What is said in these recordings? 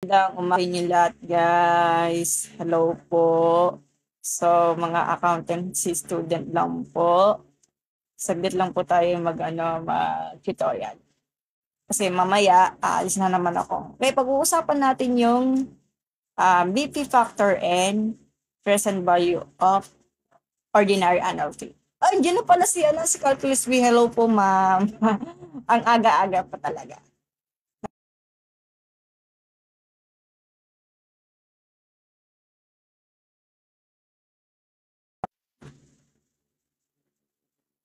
Magandang umaga niyo lahat, guys. Hello po. So, mga accountancy student lang po. Saglit lang po tayo mag-tutorial. Kasi mamaya, aalis na naman ako. Okay, pag-uusapan natin yung BP factor and present value of ordinary annual fee. Ay, dyan na pala si Calculus B. Hello po, ma'am. Ang aga-aga pa talaga.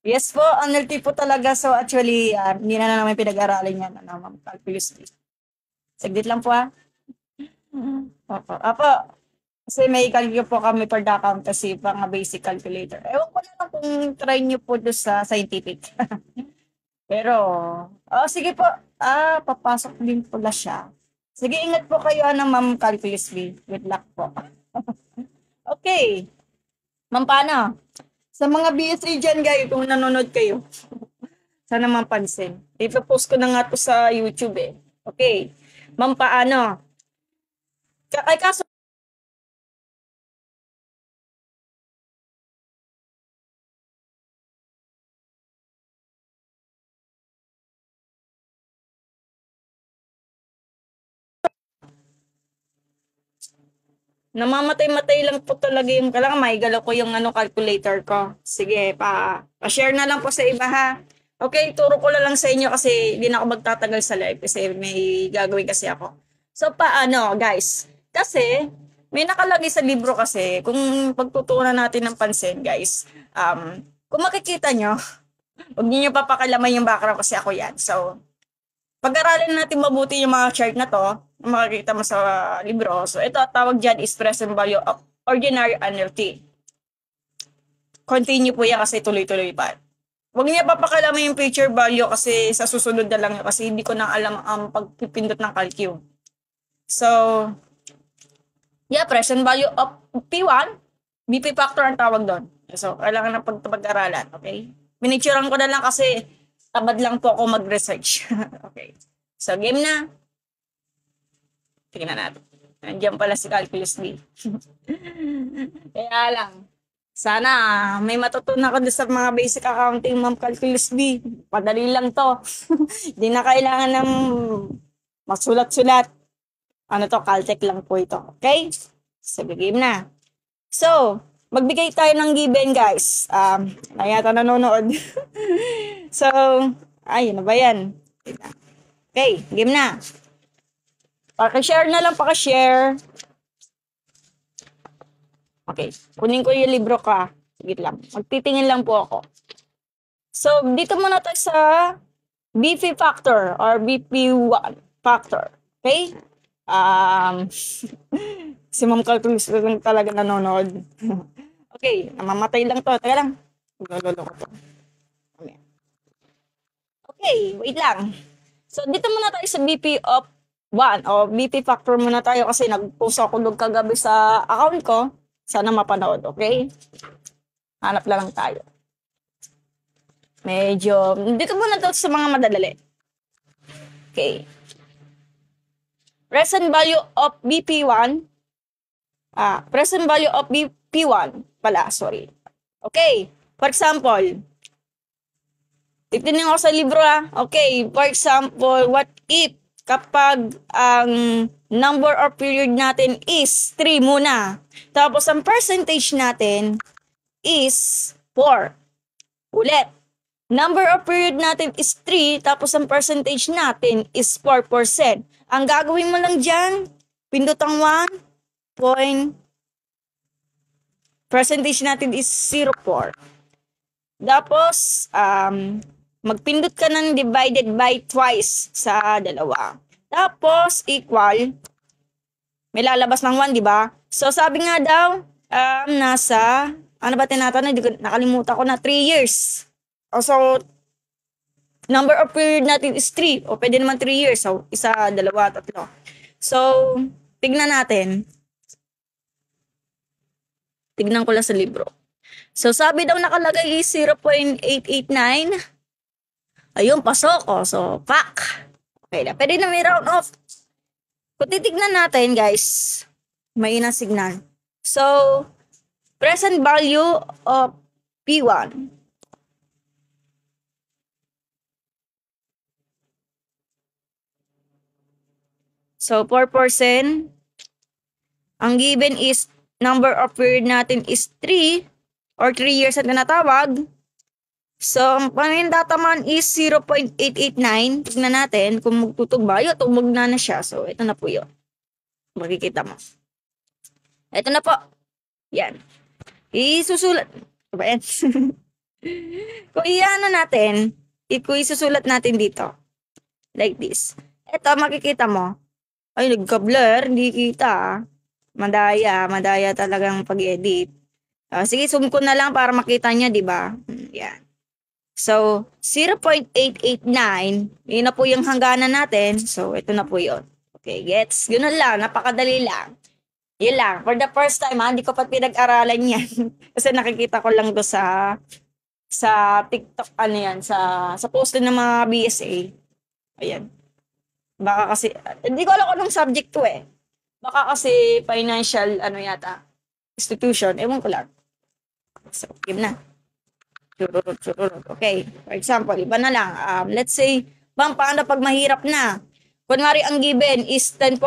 Yes po, NLT po talaga. So actually, hindi na namin pinag-aralan yan, ma'am, calculus. Saglit lang po Opo. Apo, kasi may calculus po kami per the account kasi pang basic calculator. Ewan ko na lang kung try nyo po doon sa scientific. Pero, sige po. Papasok din pala siya. Sige, ingat po kayo, ma'am, calculus B. Good luck po. Okay. Ma'am, paano? Sa mga BS3 dyan, guys, kung nanonood kayo, sana mapansin. Ipo-post ko na nga to sa YouTube eh. Okay. Ma'am, paano? Ay, kaso, namamatay-matay lang po talaga yung kailangan maigalaw ko yung calculator ko. Sige, pa-share na lang po sa iba ha. Okay, turo ko lang sa inyo kasi hindi na ako magtatagal sa live kasi may gagawin kasi ako. So, paano, guys? Kasi, may nakalagay sa libro kasi, kung pagtutuunan natin ng pansin, guys, kung makikita nyo, huwag niyo papakalaman yung background kasi ako yan. So, pag-aralin natin mabuti yung mga chart na to, makikita mo sa libro. So, ito, tawag dyan is present value of ordinary annuity. Continue po yan kasi tuloy-tuloy pa. Huwag niya papakalaman yung future value kasi sa susunod na lang kasi hindi ko na alam ang pagpipindot ng calculus. So, yeah, present value of P1, BP factor ang tawag doon. So, kailangan na pag-aralan, okay? Miniturean ko na lang kasi tamad lang po ako mag-research. Okay. So, game na. Tingnan natin. Nandiyan pala si Calculus B. Kaya lang, sana may matutunan ko sa mga basic accounting, ma'am, Calculus B. Padali lang to. Hindi na kailangan ng masulat-sulat. Ano to, Caltech lang po ito. Okay? So, game na. So, magbigay tayo ng given, guys. Na yata nanonood. So, ay, ano ba yan? Okay, game na. Paki-share na lang, paki-share. Okay, kunin ko yung libro ka. Sige lang, magtitingin lang po ako. So, dito muna tayo sa BP factor or BP1 factor. Okay? Si Ma'am Calculus talaga nanonood. Okay, namamatay lang to. Teka lang. Lolo ko to. Okay, wait lang. So, dito muna tayo sa BP of 1 o BP factor muna tayo kasi nag-post ako doon kagabi sa account ko. Sana mapanood, okay? Hanap lang tayo. Medyo, dito muna tayo sa mga madadali. Okay. Present value of BP1. Present value of BP1 pala, sorry. Okay, for example, titignan ko sa libro Okay, for example, what if kapag ang number or period natin is 3 muna. Tapos ang percentage natin is 4. Ulit. Number of period natin is 3, tapos ang percentage natin is 4%. Ang gagawin mo lang dyan, pindot ang 1 point, percentage natin is 0.4. Tapos, magpindot ka ng divided by twice sa dalawa. Tapos, equal, may lalabas ng 1, di ba? So, sabi nga daw, nasa, ano ba tinatanong? Nakalimutan ko na, 3 years. So, number of period natin is 3. O, pwede naman 3 years. So, 1, 2, 3. So, tignan natin. Tignan ko lang sa libro. So, sabi daw nakalagay is 0.889. Ayun, pasok. So, pack. Okay na. Pwede na may round off. Kung titignan natin, guys, may inang signal. So, present value of P1. So, 4%. Ang given is, number of period natin is 3 or 3 years at tinatawag. So, ang panindataman is 0.889. Tignan natin kung magtutugba. Yun, tugmog na siya. So, ito na po yun. Makikita mo. Ito na po. Yan. Isusulat. Ano ba yan? Kung iano natin, kung isusulat natin dito. Like this. Ito, makikita mo. Ay, nagka-blur. Hindi kita. Madaya talagang pag-edit. Sige, zoom ko na lang para makita niya, di ba? Yan. So, 0.889, yun na po yung hangganan natin. So, ito na po yun. Okay, gets? Ganun lang, napakadali lang. Yun lang. For the first time, hindi ko pa pinag-aralan yan. Kasi nakikita ko lang do sa TikTok, ano yan, sa post ng mga BSA. Ayan. Baka kasi, hindi ko alam kung anong subject to eh. Baka kasi financial, ano yata, institution. Ewan ko lang. So, game na. Okay. For example, iba na lang. Let's say, paano pag mahirap na? Kunwari, ang given is 10%,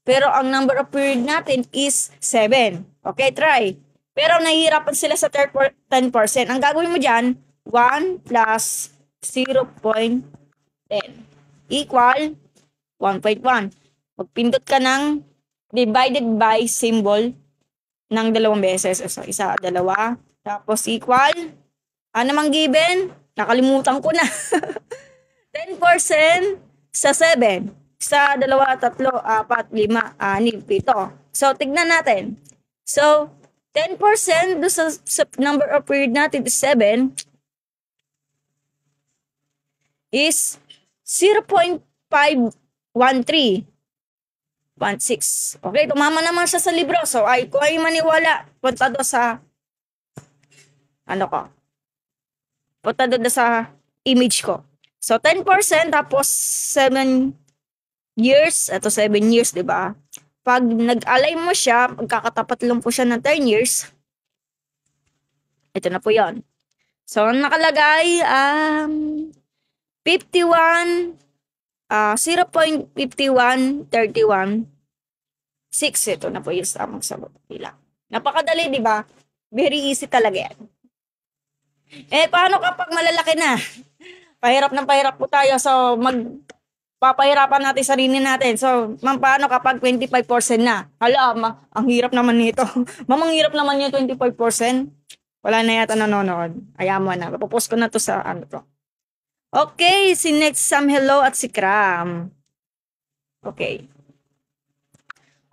pero ang number of period natin is 7. Okay, try. Pero nahihirapan sila sa 10%. Ang gagawin mo dyan, 1 plus 0.10 equal 1.1. Magpindot ka ng divided by symbol ng dalawang beses. So, isa, dalawa. Tapos equal. Ano mang given? Nakalimutan ko na. 10% sa 7. Sa 2, 3, 4, 5, 6, 7. So, tignan natin. So, 10% do sa number of period natin is 7 is 0.513. 1.6. Okay, tumama naman siya sa libro. So, kung ay maniwala, punta do sa punta doon sa image ko. So, 10% tapos 7 years. Ito 7 years, di ba? Pag nag-align mo siya, magkakatapat lang po siya ng 10 years. Ito na po yon. So, nakalagay, 51, 0.5131, 6. Ito na po yung tamang sagot nila. Napakadali, di ba? Very easy talaga yan. Paano kapag malalaki na? Pahirap po tayo. So, magpapahirapan natin sarili natin. So, paano kapag 25% na? Hala, ang hirap naman nito. Mamang hirap naman yung 25%. Wala na yata nanonood. Ayaw mo na. Papopost ko na to sa to. Okay, si next Sam Hello at si Kram. Okay.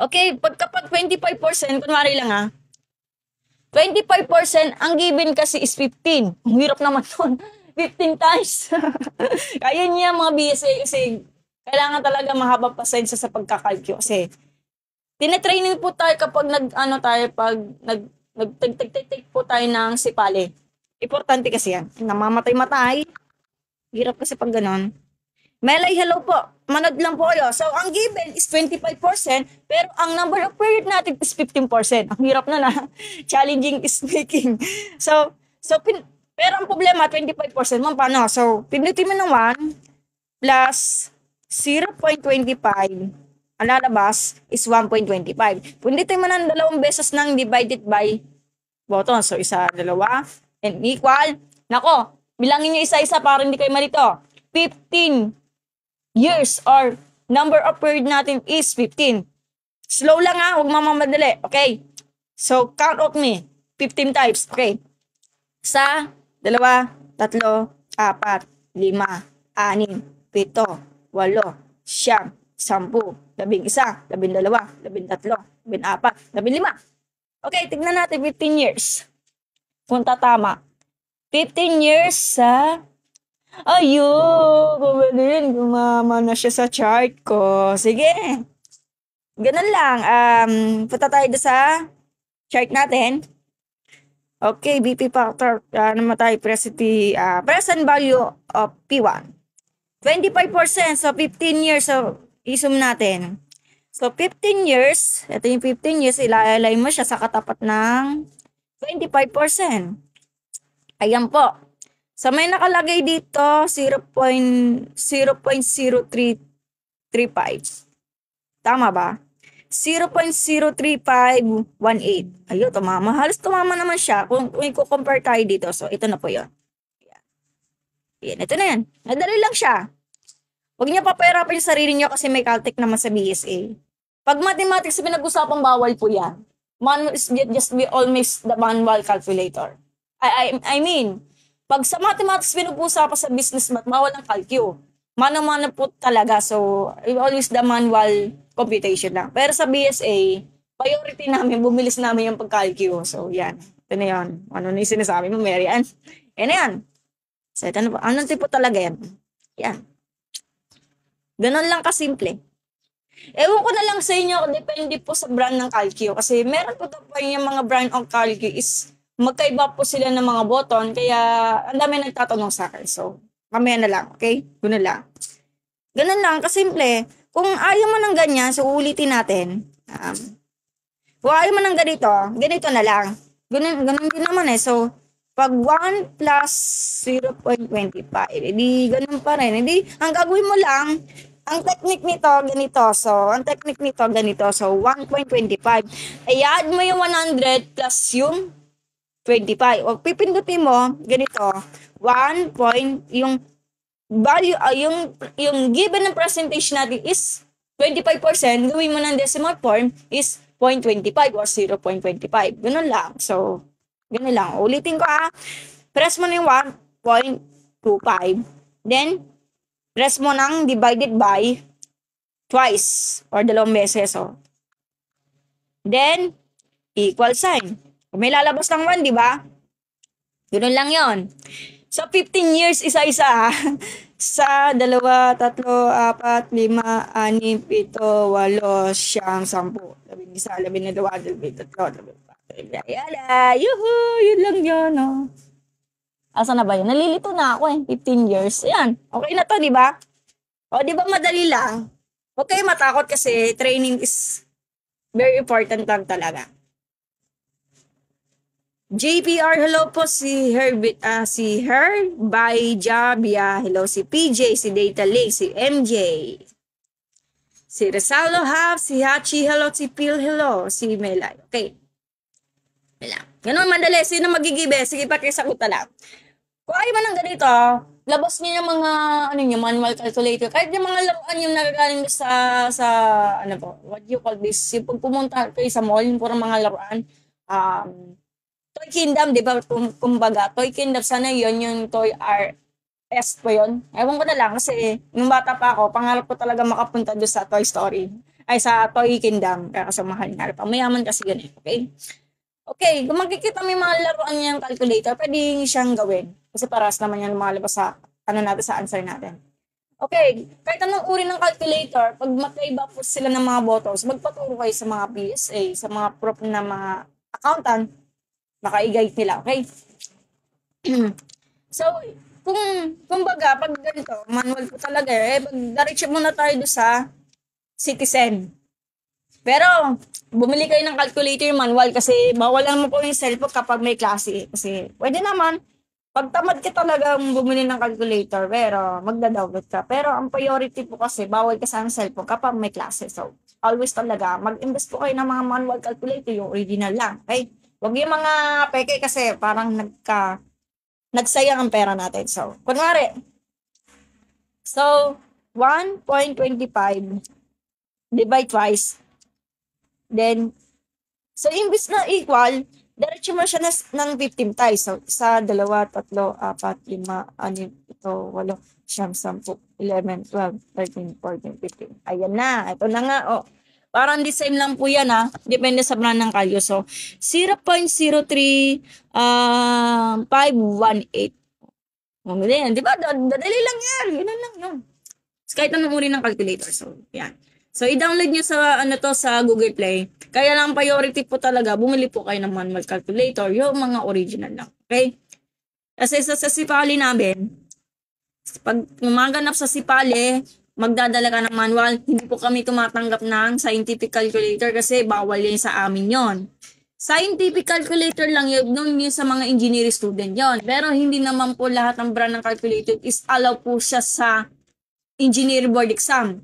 Okay, kapag 25%, kunwari lang 25%, ang given kasi is 15. Ang hirap naman nun. 15 times. Kaya niya mga BSA kasi kailangan talaga mahabang pasensya sa pagkakalkyo. Kasi tinetraining po tayo kapag nag-take po tayo ng sipali. Importante kasi yan. Namamatay-matay. Hirap kasi pag ganon. Melay, hello po. Manood lang po kayo. So, ang given is 25%, pero ang number of period natin is 15%. Ang hirap na. Challenging is making. So, pero ang problema, 25%. Paano? So, pinutin mo ng 1 plus 0.25. Ang lalabas is 1.25. Punditin mo ng 2 beses ng divided by button. So, isa, 2, and equal. Nako, bilangin nyo isa-isa para hindi kayo malito. 15 years or number of period natin is 15. Slow lang huwag mamamadali. Okay? So, count of me. 15 types. Okay? Sa 2, 3, 4, 5, 6, 7, 8, 9, 10, 11, 12, 13, 14, 15. Okay, tignan natin 15 years. Kung tatama. 15 years sa kumain, gumama na siya sa chart ko. Sige. Ganun lang. Punta tayo sa chart natin. Okay, BP factor. Naman tayo present value of P1. 25%. So, 15 years. So, isum natin. So, 15 years, ito yung 15 years, ilalay mo siya sa katapat ng 25%. Ayan po. So, may nakalagay dito, 0.0335. Tama ba? 0.03518. Ayun, tumama. Halos tumama naman siya kung i-compare tayo dito. So, ito na po yun. Ayan, ito na yan. Nadali lang siya. Huwag niya papahirapan yung sarili niyo kasi may Caltech naman sa BSA. Pag mathematics pinag-usapang bawal po yan. Manual is just be always the manual calculator. I mean, pag sa mathematics pinag-usapan sa business math, bawal ang calcu. Mano-mano po talaga. So, always the manual computation lang. Pero sa BSA, priority namin, bumilis namin yung pag-calcu. So, yan. Ito na yan. Ano na yung sinasabi mo, Mary Ann? Yan na yan. So, ito na po. Anong tipo talaga yan? Yan. Ganon lang kasimple. Ewan ko na lang sa inyo, depende po sa brand ng Calcio. Kasi meron po pa yung mga brand ng Calcio is magkaiba po sila ng mga button. Kaya ang dami nagtatanong sa akin. So, mamaya na lang, okay? Ganun lang. Ganun lang, kasimple. Kung ayaw mo ng ganyan, so ulitin natin. Kung ayaw mo ng ganito, ganito na lang. Ganun din naman eh. So, pag 1 plus 0.25, edi ganun pa rin. Edi, ang gagawin mo lang, ang technique nito, ganito. So, ang technique nito, ganito. So, 1.25. I-add mo yung 100 plus yung 25. O, pipindutin mo, ganito. 1 point, yung value, yung given ng percentage natin is 25%. Gawin mo ng decimal form is 0.25 or 0.25. Ganun lang. So, ganun lang. Ulitin ko press mo na yung 1.25. Then, press mo ng divided by twice or 2 beses. So. Then, equal sign. Kung may lalabas ng 1, di ba? Ganun lang yon. So, 15 years, isa-isa sa 2, 3, 4, 5, 6, 7, 8, 9, 10, 11, 12, 13, 14, Yala! Yuhu! Yun lang yun, no? Asa na ba yun? Nalilito na ako 15 years. Ayan. Okay na to, di ba? O, di ba madali lang? Huwag kayo matakot kasi training is very important lang talaga. JPR, hello po si Her by Jabia. Hello si PJ, si Data Lake, si MJ. Si Resalo Hap, si Hachi, hello, si Phil, hello, si Melay. Okay. Ganun, madali. Sino magigibe? Sige, pakisagot na lang. Kung ayaw man ng ganito, labas niyo yung mga, manual calculator. Kahit yung mga laruan yung nagagaling sa, ano po, what you call this? Yung pag pumunta kayo sa mall, yung purang mga laruan, Toy Kingdom, di ba? Kumbaga, Toy Kingdom, sana yun, yung Toy R S po yun. Ewan ko na lang, kasi nung bata pa ako, pangarap ko talaga makapunta doon sa Toy Story. Ay, sa Toy Kingdom. Kaya kasamahan nga. Mayaman kasi ganun, okay? Okay, kung makikita mo yung mga laruan niyang calculator, pwede siyang gawin. Kasi paras naman yan lumalabas sa, sa answer natin. Okay, kahit anong uri ng calculator, pag magkaiba po sila ng mga buttons, magpaturo kayo sa mga PSA, sa mga prop na mga accountant, baka i-guide nila, okay? So, kumbaga, pag ganito, manual ko talaga, diretso muna tayo doon sa Citizen. Pero, bumili kayo ng calculator manual kasi bawal naman po yung cellphone kapag may klase. Kasi, pwede naman, pag tamad ka talagang bumili ng calculator, pero magda-download ka. Pero, ang priority po kasi, bawal ka sa cellphone kapag may klase. So, always talaga, mag-invest po kayo ng mga manual calculator, yung original lang. Okay? Huwag yung mga peke kasi parang nagsayang ang pera natin. So, kunwari, 1.25 divide twice. Then, so imbis na equal, diretso mo siya ng 15 times. So, 1, 2, 3, 4, 5, 6, 7, 8, 9, 10, 11, 12, 13, 14, 15. Ayan na. Ito na nga. Oh. Parang the same lang po yan Depende sa brand ng Calio. So, 0.03518. Di ba? Dadali lang yan. Ganun lang yun. So, kahit anong uri ng calculator. So, yan. So, i-download nyo sa Google Play. Kaya lang priority po talaga, bumili po kayo ng manual calculator, yung mga original lang. Okay? Kasi sa Sipali namin, pag umaganap sa Sipali, magdadala ka ng manual. Hindi po kami tumatanggap ng scientific calculator kasi bawal yan sa amin yon. Scientific calculator lang yun, nun yun sa mga engineering student yon. Pero hindi naman po lahat ng brand ng calculator is allow po siya sa engineering board exam.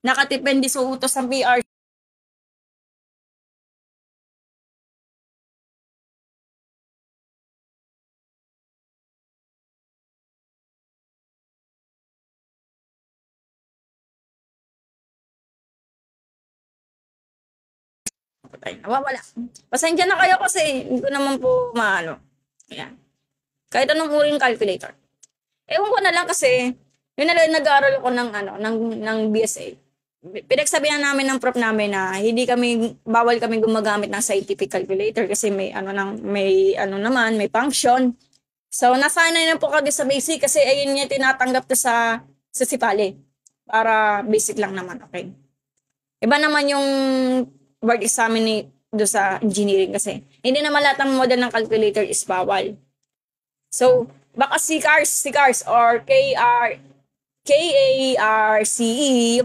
Nakatipende sa utos ng PR. Ay, nawawala. Pasensya na kayo kasi hindi ko naman po maano. Ayan. Kahit anong uring calculator. Ewan ko na lang kasi, yun na lang nag-aaral ako ng BSA. Pinagsabihan namin ng prof namin na hindi kami, bawal kami gumagamit ng scientific calculator kasi may function. So, nasanay na po kami sa basic kasi ayun niya tinatanggap to sa Sipali. Para basic lang naman, okay? Iba naman yung board exam do sa engineering kasi hindi naman lahat ng model ng calculator is bawal. So, baka CCARS or KARCE,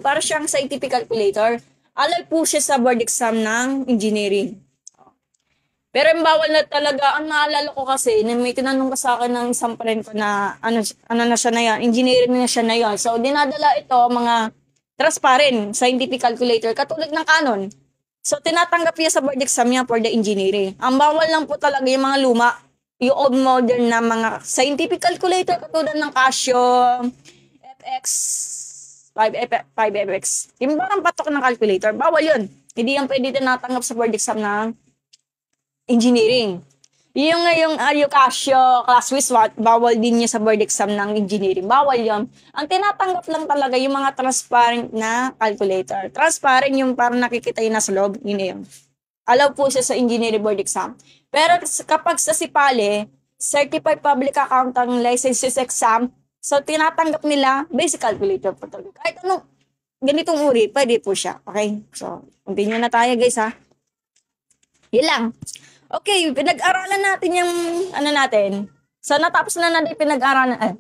para siyang scientific calculator, alay po siya sa board exam ng engineering. Pero yung bawal na talaga, ang naalala ko kasi, na may tinanong ka sa akin ng isang friend ko na, ano na siya na yan, engineering na siya na yan. So, dinadala ito, mga transparent, scientific calculator, katulad ng Canon. So, tinatanggap niya sa board exam niya for the engineering. Ang bawal lang po talaga yung mga luma, yung old modern na mga scientific calculator, katulad ng Casio, FX, 5FX. Yung parang patok ng calculator, bawal yun. Hindi yan pwede tinatanggap sa board exam ng engineering. Yung Casio, class Swiss Watt, bawal din niya sa board exam ng engineering. Bawal yun. Ang tinatanggap lang talaga yung mga transparent na calculator. Transparent yung parang nakikita yun nasa loob, yun na yun. Allow po siya sa engineering board exam. Pero kapag sa Sipali, Certified Public Accounting Licenses Exam, so tinatanggap nila basic calculator po talaga. Kahit ano, ganitong uri, pwede po siya. Okay? So, continue na tayo guys ha. Yun lang. Okay, pinag-aralan natin yung natin. So, natapos na natin pinag-aralan.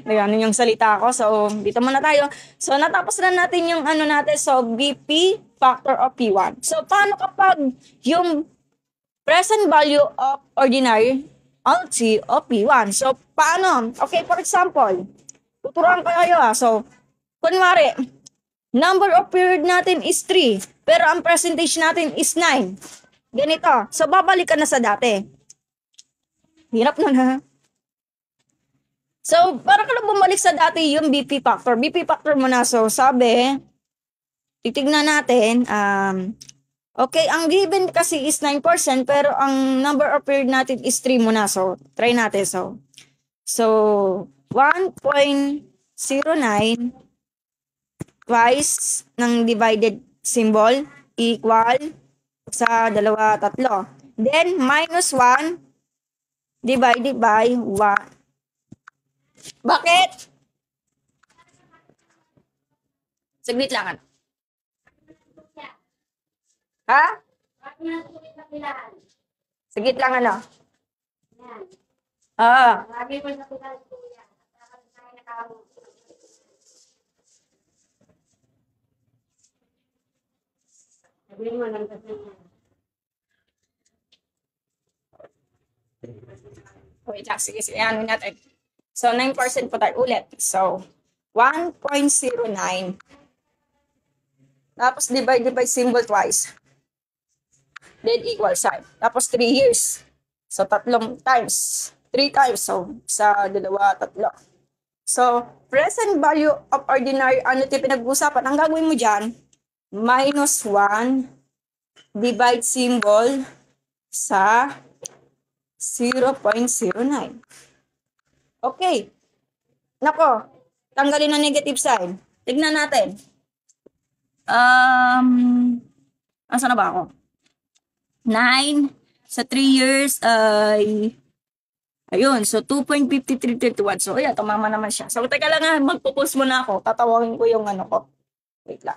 Ano yung salita ko. So, dito muna tayo. So, natapos na natin yung natin. So, BP factor of P1. So, paano kapag yung present value of ordinary LC of P1? So, paano? Okay, for example, tuturuan ko kayo So, kunwari, number of period natin is 3. Pero ang percentage natin is 9. Ganito. So, babalik ka na sa dati. Hirap nun ha. So, para ka lang bumalik sa dati yung BP factor. BP factor mo na. So, sabi, titignan natin, okay, ang given kasi is 9%, pero ang number of period natin is 3 muna. So, try natin. So 1.09 twice ng divided symbol equal sa 2, 3. Then, minus 1 divided by 1. Bakit? Saglit lang. Ha? Saglit lang Ah. Wait lang, sige, natin. So, 9% po tayo ulit. So, 1.09. Tapos, divide by symbol twice. Then, equal sign. Tapos, 3 years. So, 3 times. 3 times. So, 1, 2, 3. So, present value of ordinary, ano ito pinag-usapan? Ang gagawin mo dyan, minus 1, divide symbol sa 0.09. Okay. Nako, tanggalin ang negative sign. Tignan natin. Asa na ba ako? 9 sa 3 years ay ayun, so 2.5331. So, ayan, tumama naman siya. So, teka lang nga, magpo-pause muna ako. Tatawagin ko yung ko. Wait lang.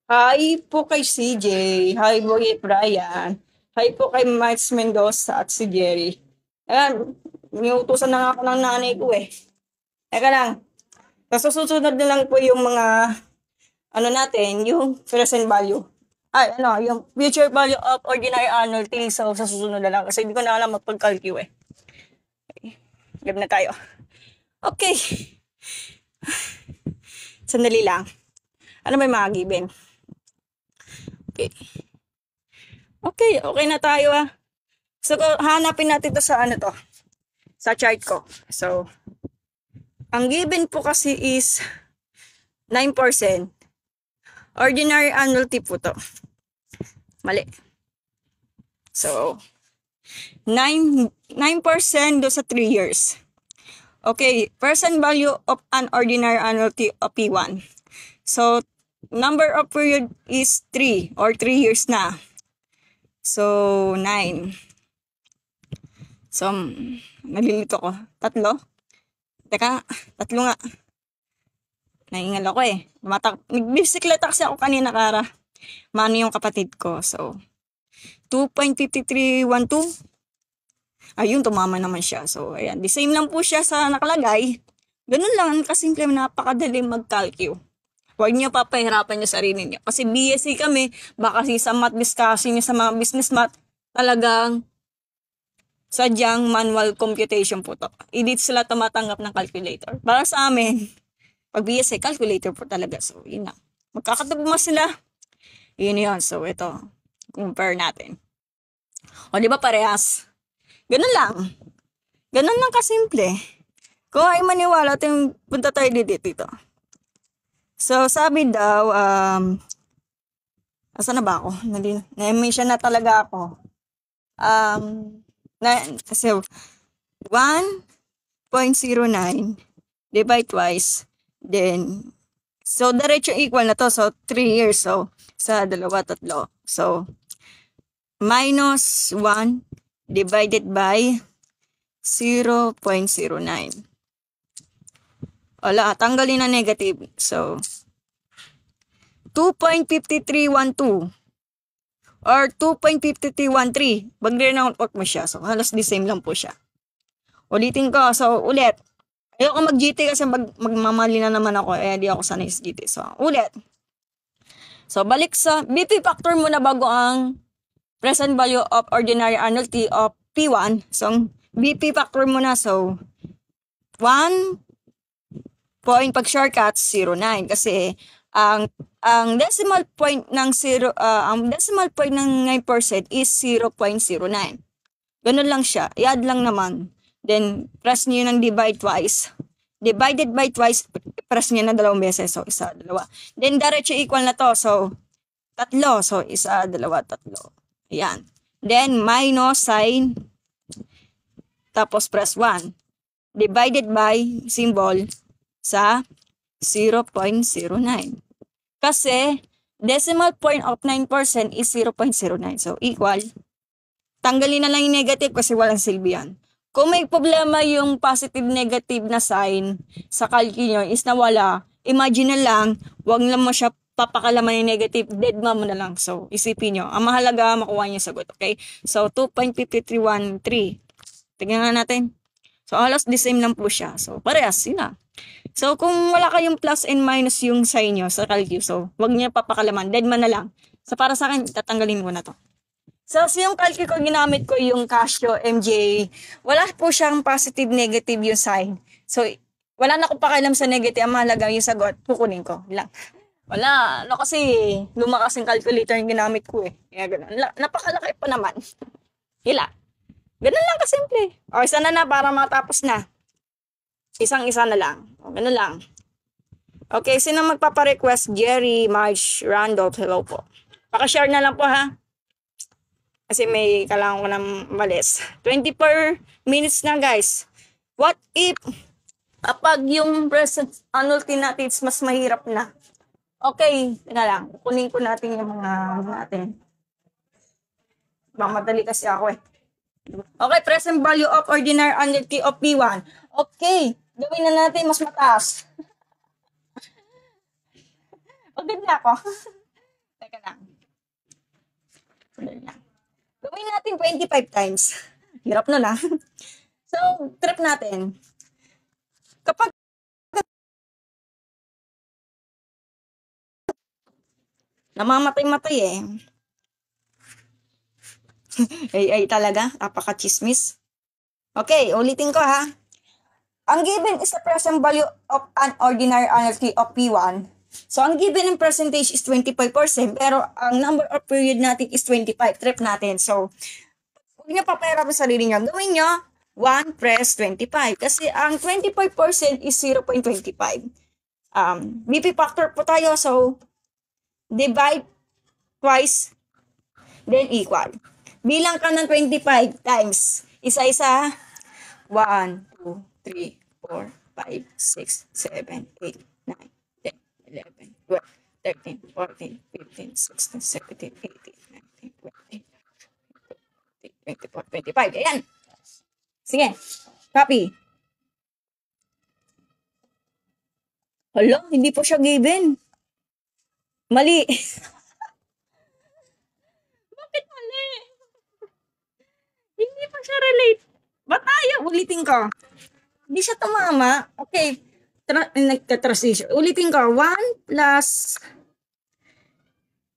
Hi po kay CJ, hi Boy Brian, hi po kay Max Mendoza at si Jerry. Ayan, niutusan na nga ako ng nanay ko eh. Teka lang, sa susunod na lang po yung mga, ano natin, yung present value. Ay, ano, yung future value of ordinary annual T. So, sa susunod na lang kasi hindi ko na alam magpag-calcu eh. Game na tayo. Okay. Sandali lang. Ano may mga given? Okay. Okay na tayo ah. So, hanapin natin to sa ano to. Sa chart ko. So, ang given po kasi is 9%. Ordinary annuity po to. Mali. So, 9% do sa 3 years. Okay, present value of an ordinary annuity of P1. So, number of period is 3 or 3 years na. So, 9. So, nalilito ko. 3? Teka, 3 nga. Naingal ako eh. Nagbisikleta kasi ako kanina, Kara. Mano yung kapatid ko. So, 2.5312. Ayun, tumama naman siya. So, ayan. The same lang po siya sa nakalagay. Ganun lang. Kasimple, napakadali mag-calcu. Huwag niyo papahirapan yung sarili niyo. Kasi BSc kami, baka sa math discussion niyo sa mga business math, talagang sadyang manual computation po to. Hindi sila tumatanggap ng calculator. Para sa amin, pag BSc, calculator po talaga. So, yun na. Magkakatugma sila. Yun yun. So, ito. Compare natin. O, di ba parehas? Ganun lang. Ganun lang kasimple. Kung ay maniwala, punta tayo dito. So, sabi daw, asa na ba ako? Na-mention na talaga ako. So, 1.09 divide twice. Then, so, diretso equal na to. So, 3 years. So, sa 2, 3. So, minus 1 divided by 0.09. Wala, tanggalin na negative. So, 2.5312 or 2.5313. Mag-round out mo siya. So, halos the same lang po siya. Ulitin ko. So, ulit. Ayoko mag-GT kasi magmamali na naman ako. Di ako sanay sa GT. So, ulit. So, balik sa BP factor muna bago ang present value of ordinary annuity of P1. So, BP factor muna. So, 1 point pag shortcut 0.9 kasi ang decimal point ng 9% is 0.09. Ganun lang siya. I-add lang naman. Then, press niyo ng divide twice. Divided by twice, press niyo na 2 beses. So, 1, 2. Then, diretso equal na to. So, 3. So, 1, 2, 3. Ayan. Then, minus sign. Tapos, press 1. Divided by symbol sa 0.09. Kasi, decimal point of 9% is 0.09. So, equal. Tanggalin na lang yung negative kasi walang silbi yan. Kung may problema yung positive-negative na sign sa calc nyo is nawala, imagine na lang, wag lang mo siya papakalaman yung negative, dead mo na lang. So, isipin nyo. Ang mahalaga, makuha niyo sagot. Okay? So, 2.5313. Tignan nga natin. So, halos the same lang po siya. So, parehas sila. So, kung wala kayong plus and minus yung sign nyo sa calc, so, wag niya papakalaman. Dead man na lang. So, para sa akin, tatanggalin ko na to. So, yung calc ko, ginamit ko yung Casio MJ. Wala po siyang positive, negative yung sign. So, wala na akong pakialam sa negative. Ang mahalaga yung sagot, kukunin ko lang. Wala. No, kasi lumakas yung calculator yung ginamit ko eh. Kaya ganun. Napakalaki pa naman. Hila. Ganun lang kasimple. O, isa na para matapos na. Isang-isa na lang. O, ganun lang. Okay, sino magpaparequest? Jerry, Marge, Randolph, hello po. Pakashare na lang po ha. Kasi may kailangan ko ng malis. 24 minutes na guys. What if kapag yung present annuity natin mas mahirap na? Okay, tina lang. Kunin ko natin yung mga natin. Bang madali kasi ako eh. Okay, present value of ordinary annuity of P1. Okay, gawin na natin mas mataas. Pagod na ako. Teka lang. Gawin natin 25 times. Hirap nun ah. So, trip natin. Kapag namamatay-matay eh. Ay talaga, napaka-chismis. Okay, ulitin ko ha. Ang given is the present value of an ordinary annuity of P1. So, ang given in percentage is 25%, pero ang number of period natin is 25. Trip natin. So, huwag niyo papahirap sa sarili niyo. Gawin niyo 1 press 25. Kasi ang 25% is 0.25. BP factor po tayo. So, divide twice, then equal. Bilang ka ng 25 times. Isa-isa. 1, 2, 3, 4, 5, 6, 7, 8, 9, 10, 11, 12, 13, 14, 15, 16, 17, 18, 19, 20, 24, 25. Ayan. Sige. Copy. Hala, hindi po siya given. Mali. Bakit mali? Hindi pa siya relate. Ba't tayo? Ulitin ko. Hindi siya tumama. Okay. Nagka-transition. Ulitin ko. 1 plus.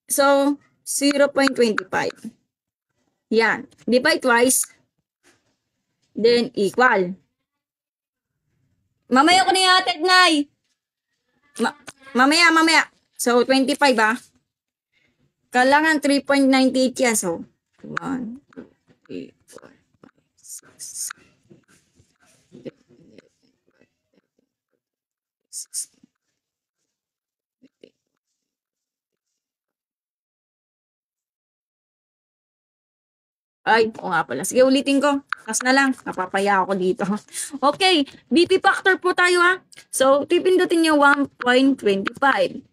So, 0.25. Yan. Divide twice. Then, equal. Mamaya ko na yatid, Nay. Mamaya. So, 25 ah. Kailangan 3.98 yan. So, 1, 2, 3, 4, 5, 6, 7, 8, 9, 10, 11, 12, 13, 14, 15, 16, 17, 18, 19, 20, 21, 22, 23, 24, 25. Ay, o nga pala. Sige, ulitin ko. Kas na lang. Napapaya ako dito. Okay. BP factor po tayo ha. So, pipindutin nyo 1.25.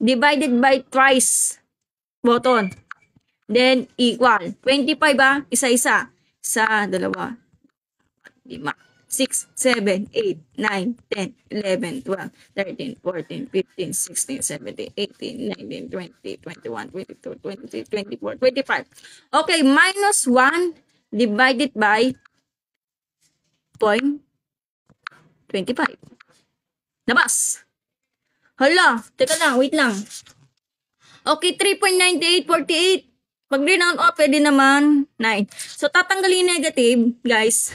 Divided by twice. Button. Then, equal. 25 ha. Isa-isa. Sa, dalawa. 5, 6, 7, 8, 9, 10, 11, 12, 13, 14, 15, 16, 17, 18, 19, 20, 21, 22, 23, 24, 25. Okay, minus 1 divided by 0.25. Labas. Hala, teka lang, wait lang. Okay, 3.9848. Pag renown off, pwede naman 9. So, tatanggalin negative, guys.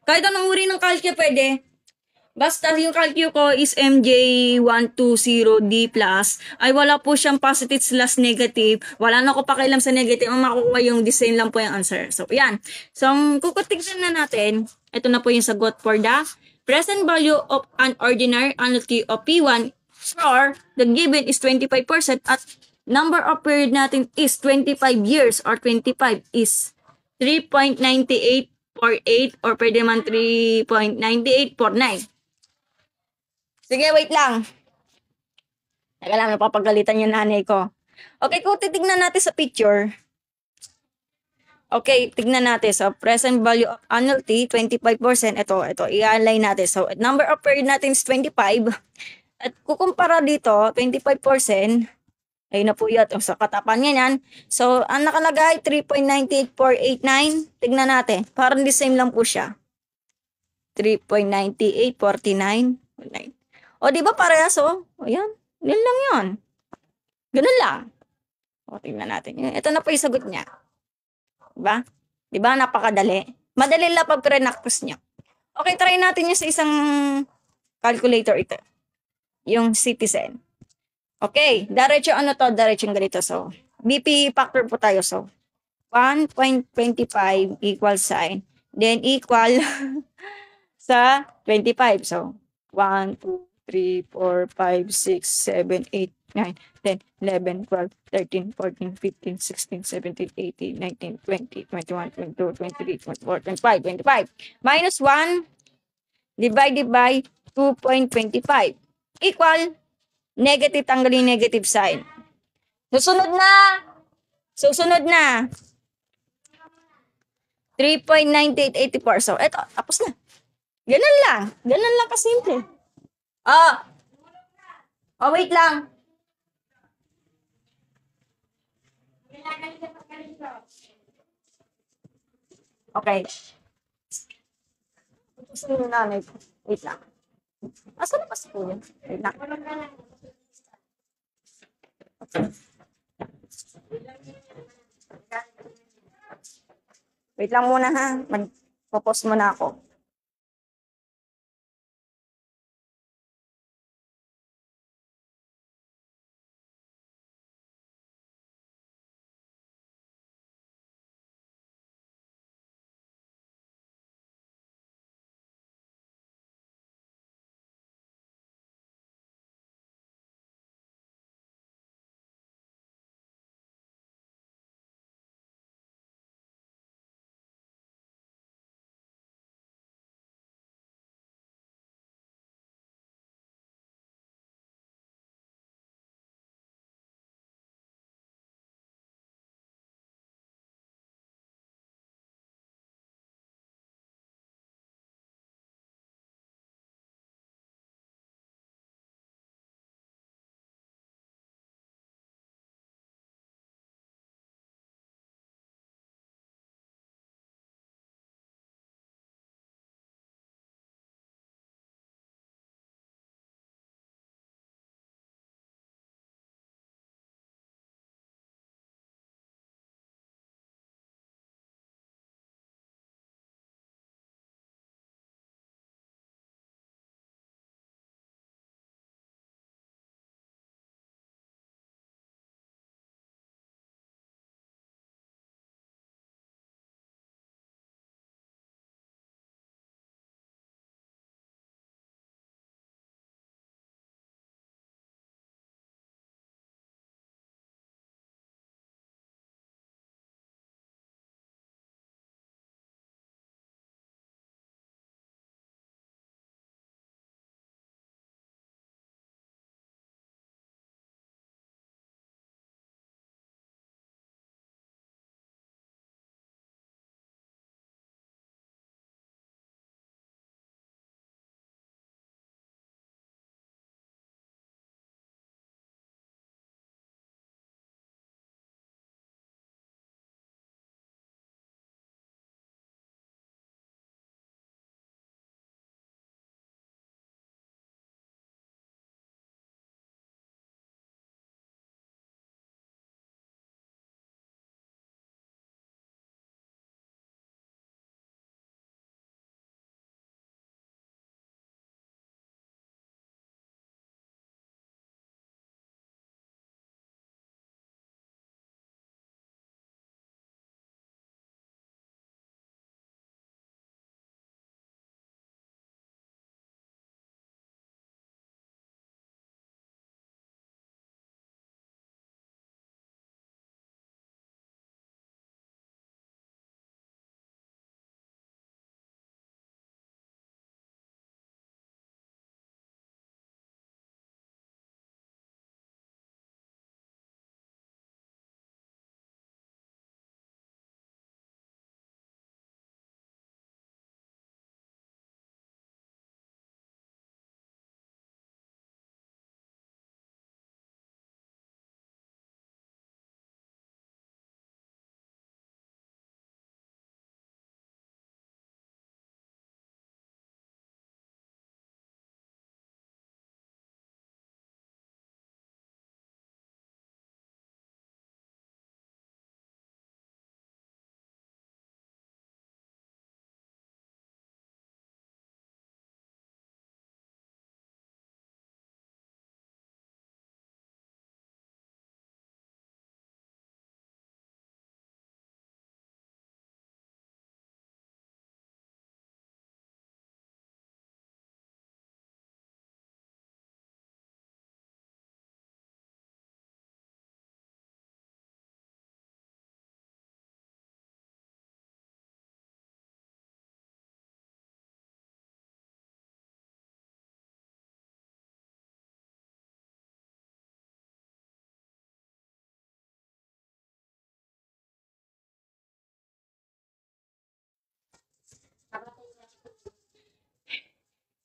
Kahit anong uri ng calcio pwede. Basta yung calcio ko is MJ120D+, ay wala po siyang positive slash negative. Wala na ko pakialam sa negative. Ang makukuha yung design lang po yung answer. So, yan. So, kukutignan na natin. Ito na po yung sagot for the present value of an ordinary annuity of P1 or the given is 25% at number of period natin is 25 years or 25 is 3.98 for 8 or pwede man 3.98 for 9. Sige, wait lang. Teka lang, napapagalitan yung nanay ko. Okay, kung titignan natin sa picture. Okay, tignan natin. So, present value of annuity, 25%. Ito, i-align natin. So, number of period natin is 25. At kukumpara dito, 25%. Ayun na po yun. Sa katapan niya yan. So, ang nakalagay, 3.98489. Tignan natin. Parang the same lang po siya. 3.9849. O, di ba parehas o? O, yan. Yan lang yun. Ganun lang. O, tignan natin. Ito na po yung sagot niya. Diba? Diba? Napakadali. Madali lang pag pre-nakpos niyo. Okay, try natin yung sa isang calculator ito. Yung Citizen. Okay, diretso ano to? Diretso ganito. So, BP factor po tayo. So, 1.25 equal sign. Then, equal sa 25. So, 1, 2, 3, 4, 5, 6, 7, 8, 9, 10, 11, 12, 13, 14, 15, 16, 17, 18, 19, 20, 21, 22, 23, 24, 25, 25. Minus 1 divided by 2.25 equal negative, tanggalin negative sign. Susunod na. 3.9884. So, eto, tapos na. Ganun lang kasimple. Oh, wait lang. Okay. Gusto mo nanay ko. Wait lang. Asan na pa si Kuya? Wait lang. Wait lang muna ha. Mag-post muna ako.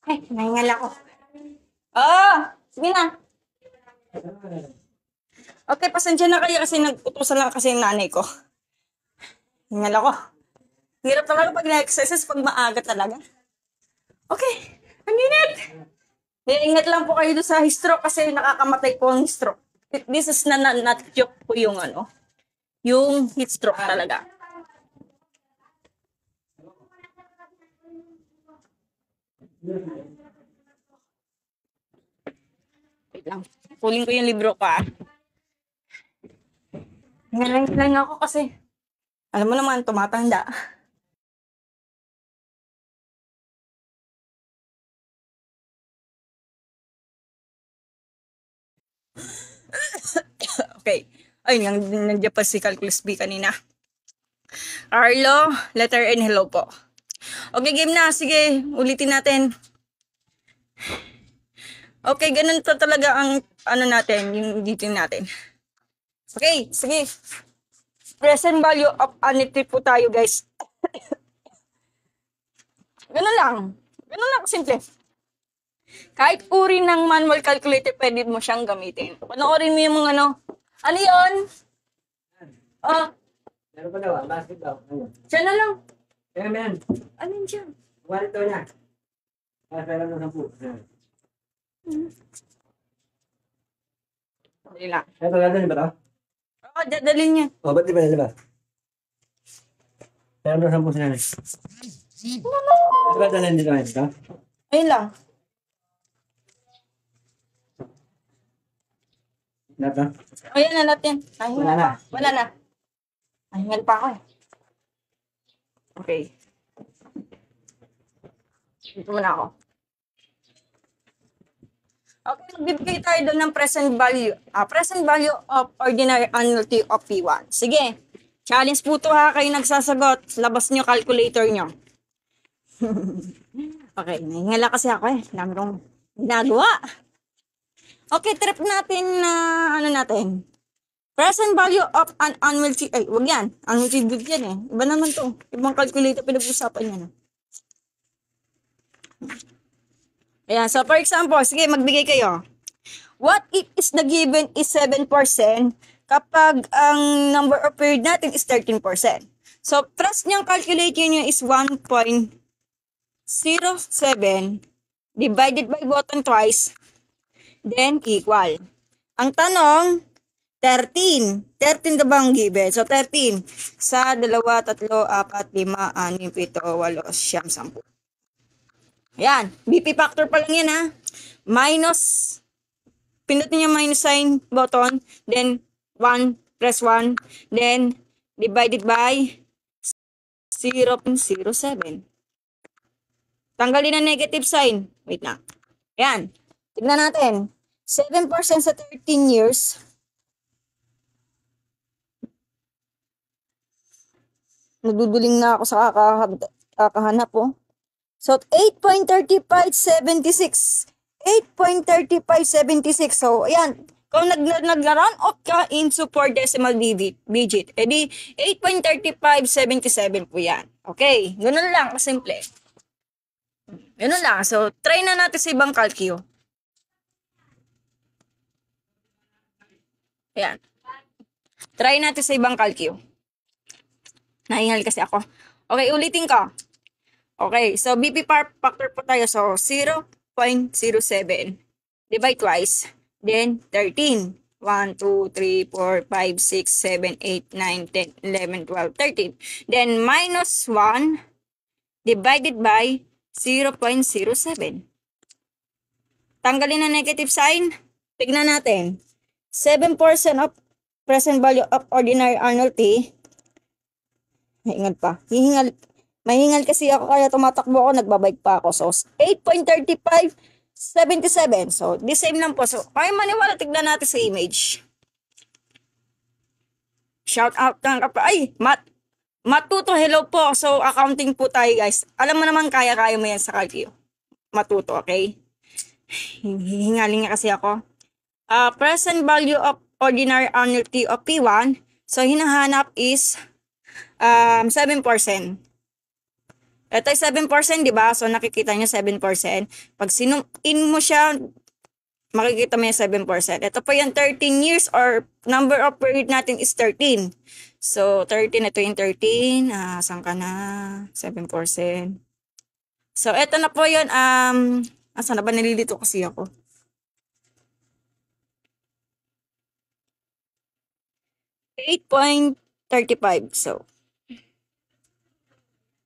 Ay, nahingal ako. Oo, sige na. Okay, pasensya na kayo kasi nag-utusan lang kasi yung nanay ko. Hingal ako. Hirap talaga pag na-exercise pag maaga talaga. Okay, ang init! Ingat lang po kayo doon sa stroke kasi nakakamatay po ang stroke. This is not joke po yung yung heat stroke talaga. Wait lang. Pulin ko yung libro pa. Ngayon lang ako kasi alam mo naman, tumatanda. Okay. Ay, nandiyan pa si Calculus B kanina. Arlo, letter N, hello po. Okay, game na. Sige, ulitin natin. Okay, ganun to talaga ang natin, yung ulitin natin. Okay, sige. Present value of anity po tayo, guys. Ganun lang. Ganun lang, simple. Kahit uri ng manual calculator, pwede mo siyang gamitin. Panoorin mo yung mga ano yun? Meron pa daw, basket daw. Siya na lang. Kaya men, Alin dyan? wallet daw niya. Pera ng 10. Dali lang. Ito, dadalhin ba ito? Oo, dadalhin niya. O, ba't di ba dadalhin ba? Pera ng 10 sila. Ito ba dadalhin dito ngayon? Ito? Ayun lang. Lahat na? Ayun na natin. Wala na. Wala na. Nahingal pa ako eh. Okay. Dito muna ako. Okay, magbibigay tayo doon ng present value. Present value of ordinary annuity of P1. Sige. Challenge po to ha. Kayo nagsasagot. Labas nyo calculator nyo. Okay, nahingala kasi ako eh. Dami kong ginagawa. Okay, trip natin na natin. Present value of an annuity. Ay, wag yan. Annuity good yan eh. Iba naman to. Ibang calculator pinag-usapan yan. Ayan, so for example, sige, magbigay kayo. What if is the given is 7% kapag ang number of period natin is 13%? So, trust niyang calculator niyo is 1.07 divided by button twice, then equal. Ang tanong, 13. 13 na bang given? So, 13. Sa 2, 3, 4, 5, 6, 7, 8, 9, 10. Ayan. BP factor pa lang yan ha. Minus. Pindutin niyo minus sign button. Then, 1. Press 1. Then, divided by 0.07. Tanggalin ang negative sign. Wait na. Ayan. Tignan natin. 7% sa 13 years. Naduduling na ako sa kakahanap po. So, 8.3576. 8.3576. So, ayan. Kung nag-run off ka into 4 decimal digit, edi 8.3577 po yan. Okay. Ganun lang. Simple. Ganun lang. So, try na natin sa ibang calcio. Ayan. Try natin sa ibang calcio. Nahingal kasi ako. Okay, ulitin ko. Okay, so BP factor po tayo. So, 0.07. Divide twice. Then, 13. 1, 2, 3, 4, 5, 6, 7, 8, 9, 10, 11, 12, 13. Then, minus 1 divided by 0.07. Tanggalin ang negative sign. Tignan natin. 7% of present value of ordinary annuity. Hingal pa. Mahingal kasi ako kaya tumatakbo ako, nagbabike pa ako. So, 8.3577. So, the same lang po. So, kaya maniwala, tignan natin sa image. Shout out ng ay, Matuto, hello po. So, accounting po tayo, guys. Alam mo naman, kaya-kaya mo yan sa calcio. Matuto, okay? Hingaling nga kasi ako. Present value of ordinary annuity of P1. So, hinahanap is 7%. Ito ay 7%, di ba? So, nakikita nyo 7%. Pag in mo siya, makikita mo yung 7%. Ito po yung 13 years or number of period natin is 13. So, 13, ito yung 13. Saan ka na? 7%. So, ito na po yun. Saan na ba? Nalilito kasi ako. $8.35. So,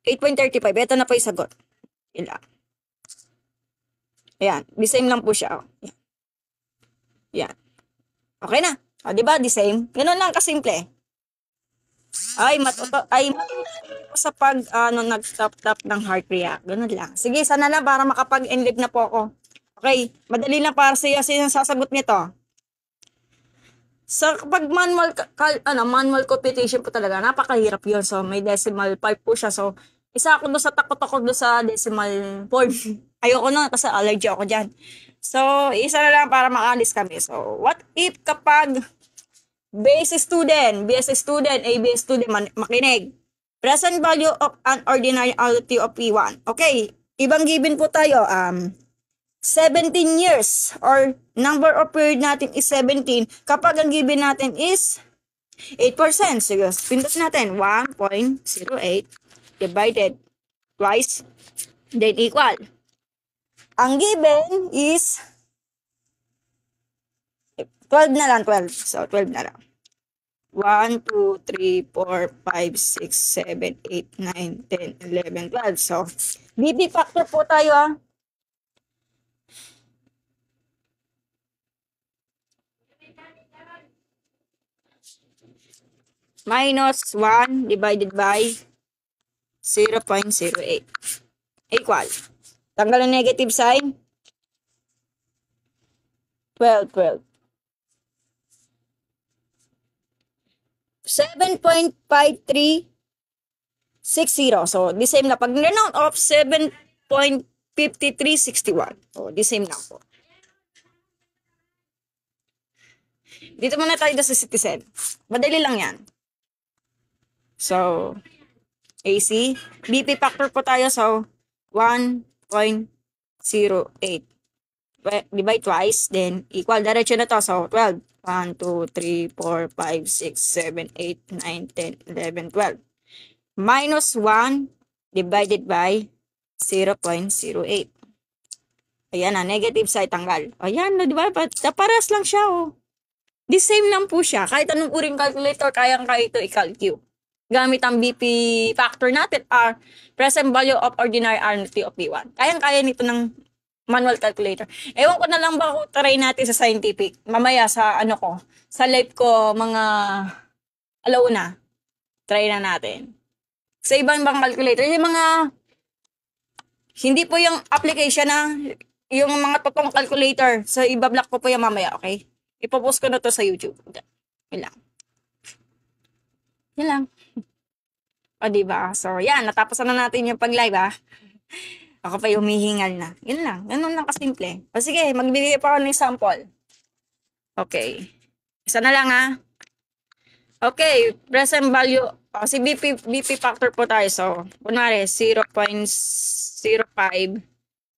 8.35. Ito na po yung sagot. Ilan? Ayan. The same lang po siya. Ayan. Yan. Okay na. O, di ba? The same. Ganun lang kasimple. Ay, matuto sa pag, nag-tap-tap ng heart react. Ganun lang. Sige, sana lang para makapag-enlive na po ako. Okay. Madali lang para sa iyo. Sino sasagot nito? Sa kapag manual computation po talaga, napakahirap yun. So, may decimal 5 po siya. So, isa ako doon sa takot ako doon sa decimal 4. Ayoko na kasi allergy ako dyan. So, isa na lang para makalis kami. So, what if kapag BS student, ABS student, makinig. Present value of an ordinality of P1. Okay, ibang given po tayo. 17 years or number of period natin is 17 kapag ang given natin is 8%. So, pindot natin 1.08 divided twice then equal. Ang given is 12 na lang, 12. So, 12 na lang. 1, 2, 3, 4, 5, 6, 7, 8, 9, 10, 11, 12. So, BP factor po tayo Minus 1 divided by 0.08 equal. Tanggal ang negative sign. 12. 7.5360. So, the same na. Pag renown of 7.5361. So, the same na po. Dito muna tayo sa citizen. Madali lang yan. So, AC. BP factor po tayo. So, 1.08. Divide twice. Then, equal. Diretso na to. So, 12. 1, 2, 3, 4, 5, 6, 7, 8, 9, 10, 11, 12. Minus 1 divided by 0.08. Ayan na, negative side tanggal. Ayan na, di ba? Paras lang siya, oh. The same lang po siya. Kahit anong uring calculator, kayang-kaya ito i-calculate. Gamit ang BP factor natin, present value of ordinary RNT of P1. Kayang-kaya nito ng manual calculator. Ewan ko na lang ba kung try natin sa scientific. Mamaya sa sa live ko, mga alauna. Try na natin. Sa ibang calculator, yung mga, hindi po yung application yung mga totoong calculator. So, ibablock ko po yung mamaya, okay? Ipopost ko na to sa YouTube. Yan lang. Yan lang. O, diba? So, yan. Natapos na natin yung pag-live, Ako pa yung humihingal na. Yun lang. Ganun lang kasimple. O sige, magbibigay pa ako ng sample. Okay. Isa na lang Okay. Present value. Si BP factor po tayo. So, kunwari, 0.05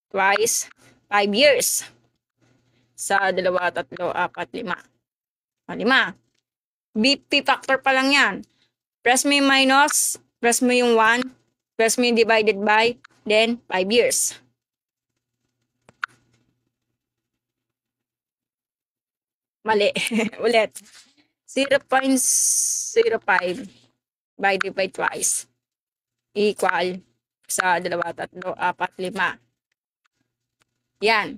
twice 5 years. Sa 2, 3, 4, 5. 5. BP factor pa lang yan. Press mo yung minus. Press mo yung 1. Press mo yung divided by. Then, 5 years. Mali. Ulit. 0.05 divided by twice. Equal sa 2, 3, 4, 5. Yan.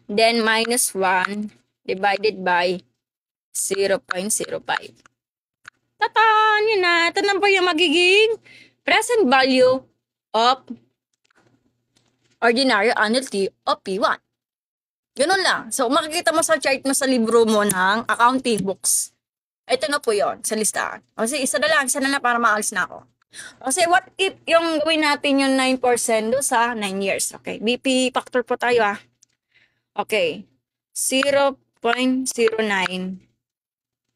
Then, minus 1 divided by 0.05. Tataan! Yun na. Ito na po yung magiging present value of ordinary annuity of P1. Ganun lang. So, makikita mo sa chart mo sa libro mo ng accounting books. Ito na po yon sa listahan. Kasi isa na lang para maalis na ako. Kasi what if yung gawin natin yung 9% do sa 9 years? Okay. BP factor po tayo Okay. 0.09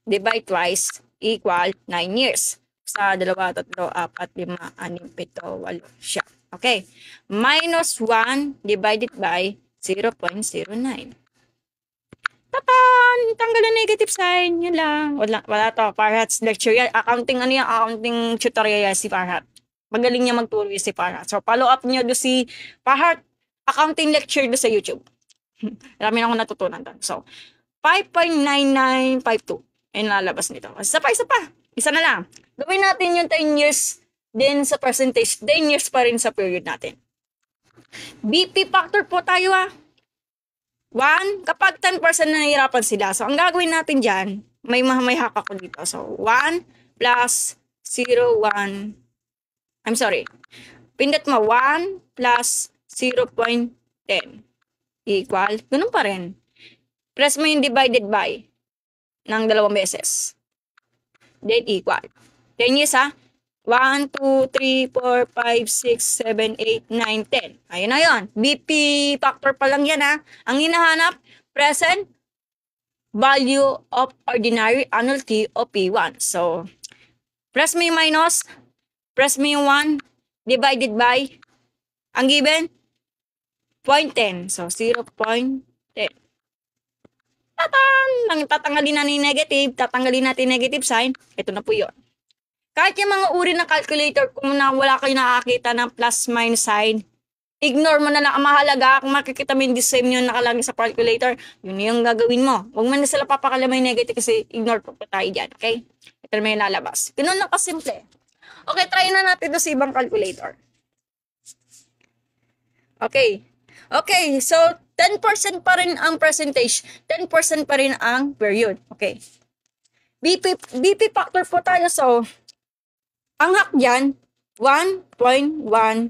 divide twice equal 9 years. Sa 2, 3, 4, 5, 6, 7, 8 siya. Okay. Minus 1 divided by 0.09. Tatan! Tanggal ang negative sign. Yun lang. Wala to. Parhat's lecture yan. Accounting ano yan? Accounting tutorial yan si Parhat. Magaling niya magturo yan si Parhat. So, follow up niyo do si Parhat accounting lecture do sa YouTube. Marami na akong natutunan doon. So, 5.9952. Ayun lalabas nito. Isa pa. Isa na lang. Gawin natin yung 10 years din sa percentage. 10 years pa rin sa period natin. BP factor po tayo 1, kapag 10% na nahihirapan sila. So, ang gagawin natin dyan, may haka ko dito. So, 1 plus 0, 1. I'm sorry. Pindot mo, 1 plus 0.10 equal. Ganun pa rin. Press mo yung divided by ng 2 beses. Then equal. 10 years 1, 2, 3, 4, 5, 6, 7, 8, 9, 10. Ayun na yun. BP factor pa lang yan Ang hinahanap, present value of ordinary annuity o P1. So, press mo yung minus, press mo yung 1, divided by, ang given, 0.10. So, 0.10. Tatanggalin natin yung negative sign. Ito na po yun. Kahit yung mga uri ng calculator, kung wala kayo nakakita ng plus minus sign, ignore mo na lang. Ang mahalaga, kung makikita mo yung the same yung nakalagay sa calculator, yun yung gagawin mo. Huwag mo na sila papakalamay negative kasi ignore po tayo dyan, okay? Ito na may lalabas. Ganun lang kasimple. Okay, try na natin ito sa ibang calculator. Okay. Okay, so 10% pa rin ang percentage, 10% pa rin ang period. Okay. BP factor po tayo, so ang hack dyan, 1.1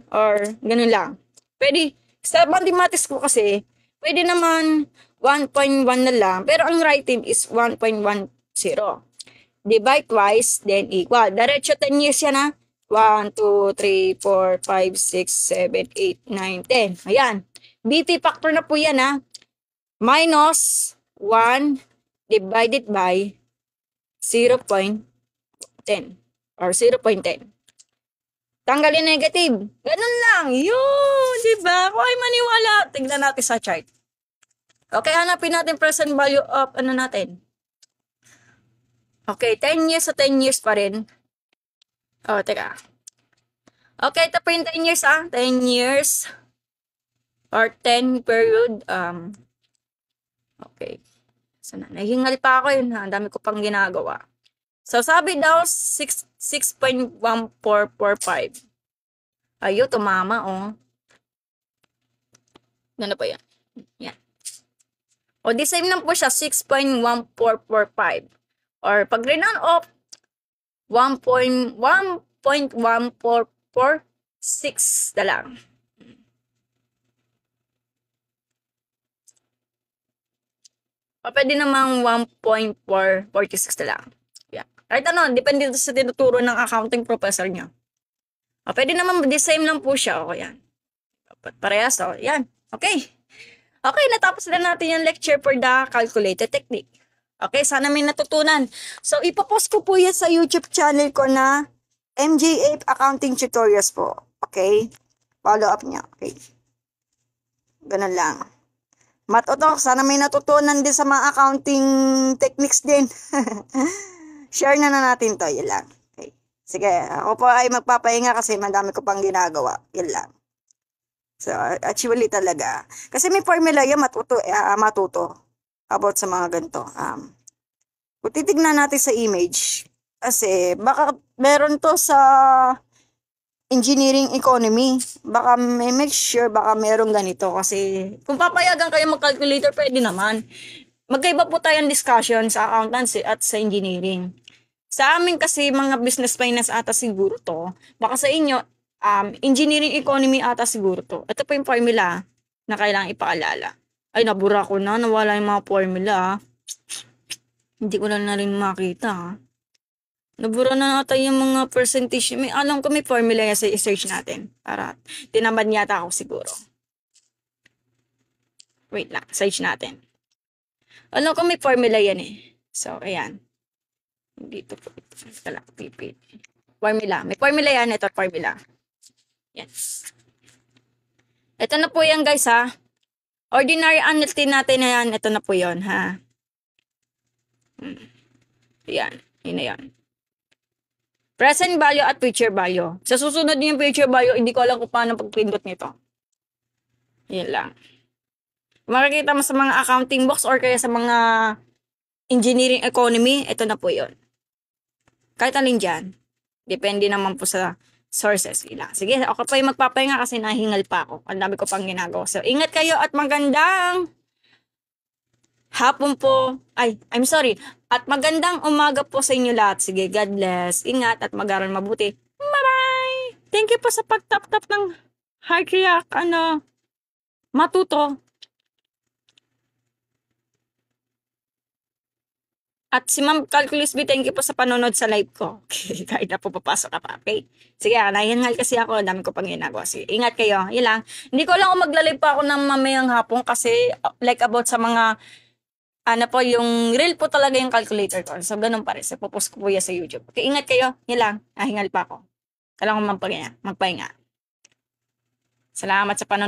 or ganun lang. Pwede, sa mathematics ko kasi, pwede naman 1.1 na lang, pero ang writing is 1.10. Divide twice, then equal. Diretso 10 years yan 1, 2, 3, 4, 5, 6, 7, 8, 9, 10. Ayan. BP factor na po yan Minus 1 divided by 0.10 or 0.10. Tanggalin negative. Ganun lang. Yun, diba? Kung ay maniwala, tignan natin sa chart. Okay, hanapin natin present value of ano natin. Okay, 10 years sa 10 years pa rin. Oh, teka. Okay, ito po yung 10 years 10 years or 10 period. Okay. Sana, nahingal pa ako yun Ang dami ko pang ginagawa. So, sabi daw, 6.1445. Ayo, tumama, Ano pa yan? Yan. O, the same lang po siya, 6.1445. Or, pag renown off, 1.1446 na lang. O, pwede namang 1.446 na lang. Kahit depende sa tinuturo ng accounting professor nyo. O, pwede naman, the same lang po siya. O, yan. Parehas, yan. Okay. Okay, natapos na natin yung lecture for the calculated technique. Okay, sana may natutunan. So, ipopost ko po yan sa YouTube channel ko na MJ8 Accounting Tutorials po. Okay? Follow up niya. Okay. Ganun lang. Matutok, sana may natutunan din sa mga accounting techniques din. Share na natin to, yun lang. Okay. Sige, ako po ay magpapahinga kasi madami ko pang ginagawa. Yun lang. So, actually talaga. Kasi may formula yan matuto about sa mga ganito. Kung titignan natin sa image, kasi baka meron to sa engineering economy. Baka may make sure, baka meron ganito. Kasi kung papayagan kayo mag-calculator, pwede naman. Magkaiba po tayong discussion sa accountancy at sa engineering. Sa amin kasi mga business finance ata siguro to. Baka sa inyo, engineering economy ata siguro to. Ito po yung formula na kailangang ipaalala. Ay, nabura ko na. Nawala yung mga formula. Hindi ko na rin makita. Nabura na ata yung mga percentage. Alam ko may formula yan sa i-search natin. Para tinamad yata ako siguro. Wait lang. Search natin. Alam ko may formula yan So, ayan. Dito po. Formula. May formula yan. Ito, formula. Yan. Ito na po yan, guys, Ordinary annuity natin na yan. Ito na po yon ha. Yan. Yun na yan. Present value at future value. Sa susunod yung future value, hindi ko alam kung paano pagpindot nito. Yan lang. Makikita mo sa mga accounting box or kaya sa mga engineering economy, ito na po yun. Kahit alin dyan. Depende naman po sa sources nila. Sige, ako pa yung magpapahinga kasi nahingal pa ako. Ang dami ko pang ginagawa. So, ingat kayo at magandang hapon po. Ay, I'm sorry. At magandang umaga po sa inyo lahat. Sige, God bless. Ingat at mag-aral mabuti. Bye-bye! Thank you po sa pag-tap-tap ng heart react. Matuto. At si Ma'am Calculus B, thank you po sa panonood sa live ko. Okay, kahit na po papasok ka pa. Okay? Sige, nahingal kasi ako. Dami ko pang ginagawa. Sige, ingat kayo. Yun lang. Hindi ko lang kung magla-live pa ako ng mamayang hapon kasi like about sa mga yung real po talaga yung calculator ko. So, ganun pa rin. So, popost ko po yan sa YouTube. Okay, ingat kayo. Yun lang. Nahingal pa ako. Kailangan ko magpahinga. Salamat sa panonood.